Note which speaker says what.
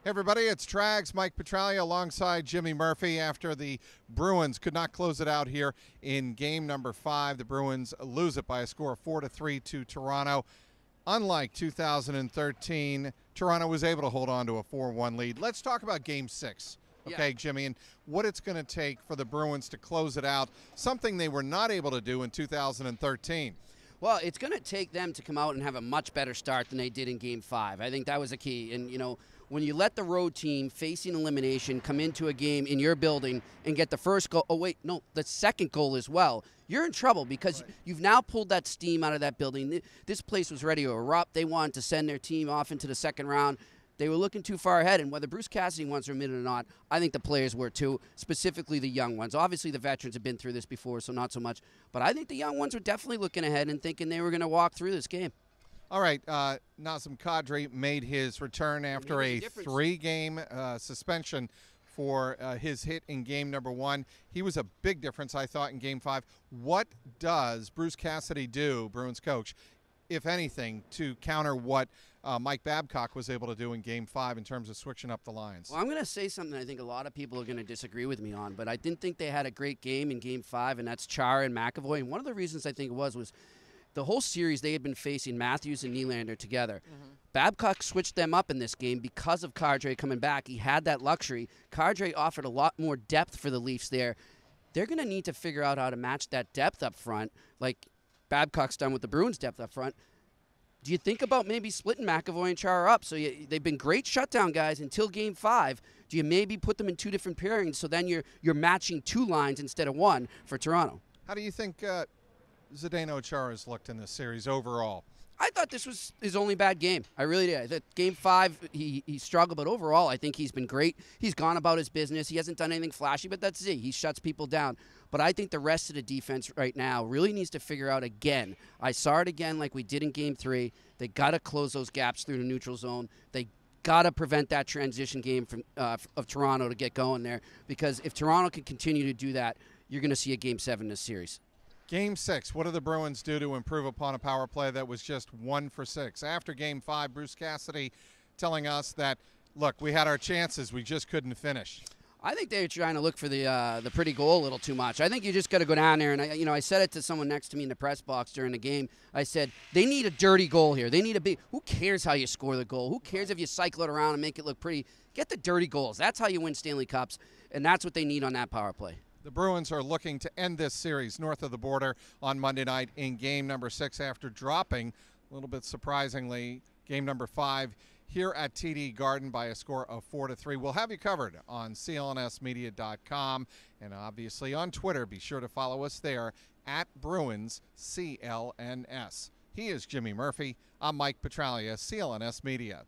Speaker 1: Hey everybody, it's TRAGS, Mike Petralia alongside Jimmy Murphy after the Bruins could not close it out here in game number 5. The Bruins lose it by a score of 4-3 to Toronto. Unlike 2013, Toronto was able to hold on to a 4-1 lead. Let's talk about game 6. Okay, yeah. Jimmy, and what it's going to take for the Bruins to close it out, something they were not able to do in 2013.
Speaker 2: Well, it's going to take them to come out and have a much better start than they did in Game 5. I think that was a key. And, you know, when you let the road team facing elimination come into a game in your building and get the first goal, the second goal as well, you're in trouble because you've now pulled that steam out of that building. This place was ready to erupt. They wanted to send their team off into the second round. They were looking too far ahead, and whether Bruce Cassidy wants to admit it or not, I think the players were too, specifically the young ones. Obviously, the veterans have been through this before, so not so much. But I think the young ones were definitely looking ahead and thinking they were going to walk through this game.
Speaker 1: All right, Nazem Kadri made his return after a 3-game suspension for his hit in game number 1. He was a big difference, I thought, in game 5. What does Bruce Cassidy do, Bruins coach, if anything, to counter what Mike Babcock was able to do in Game 5 in terms of switching up the lines?
Speaker 2: Well, I'm going to say something I think a lot of people are going to disagree with me on, but I didn't think they had a great game in Game 5, and that's Chara and McAvoy. And one of the reasons I think it was the whole series they had been facing Matthews and Nylander together. Babcock switched them up in this game because of Kadri coming back. He had that luxury. Kadri offered a lot more depth for the Leafs there. They're going to need to figure out how to match that depth up front, like Babcock's done with the Bruins' depth up front. Do you think about maybe splitting McAvoy and Chara up? So they've been great shutdown guys until Game 5. Do you maybe put them in 2 different pairings so then you're matching 2 lines instead of 1 for Toronto?
Speaker 1: How do you think Zdeno Chara's looked in this series overall?
Speaker 2: I thought this was his only bad game. I really did. I thought Game 5, he struggled, but overall, I think he's been great. He's gone about his business. He hasn't done anything flashy, but that's it. He shuts people down. But I think the rest of the defense right now really needs to figure out again. I saw it again like we did in Game 3. They got to close those gaps through the neutral zone. They got to prevent that transition game from of Toronto to get going there, because if Toronto can continue to do that, you're going to see a Game 7 in this series.
Speaker 1: Game 6, what do the Bruins do to improve upon a power play that was just 1 for 6? After Game 5, Bruce Cassidy telling us that, look, we had our chances, we just couldn't finish.
Speaker 2: I think they were trying to look for the pretty goal a little too much. I think you just got to go down there, and I said it to someone next to me in the press box during the game. I said, they need a dirty goal here. They need a big – who cares how you score the goal? Who cares if you cycle it around and make it look pretty? Get the dirty goals. That's how you win Stanley Cups, and that's what they need on that power play.
Speaker 1: The Bruins are looking to end this series north of the border on Monday night in game number 6 after dropping, a little bit surprisingly, game number 5 here at TD Garden by a score of 4-3. We'll have you covered on CLNSmedia.com and obviously on Twitter. Be sure to follow us there at Bruins CLNS. He is Jimmy Murphy. I'm Mike Petralia, CLNS Media.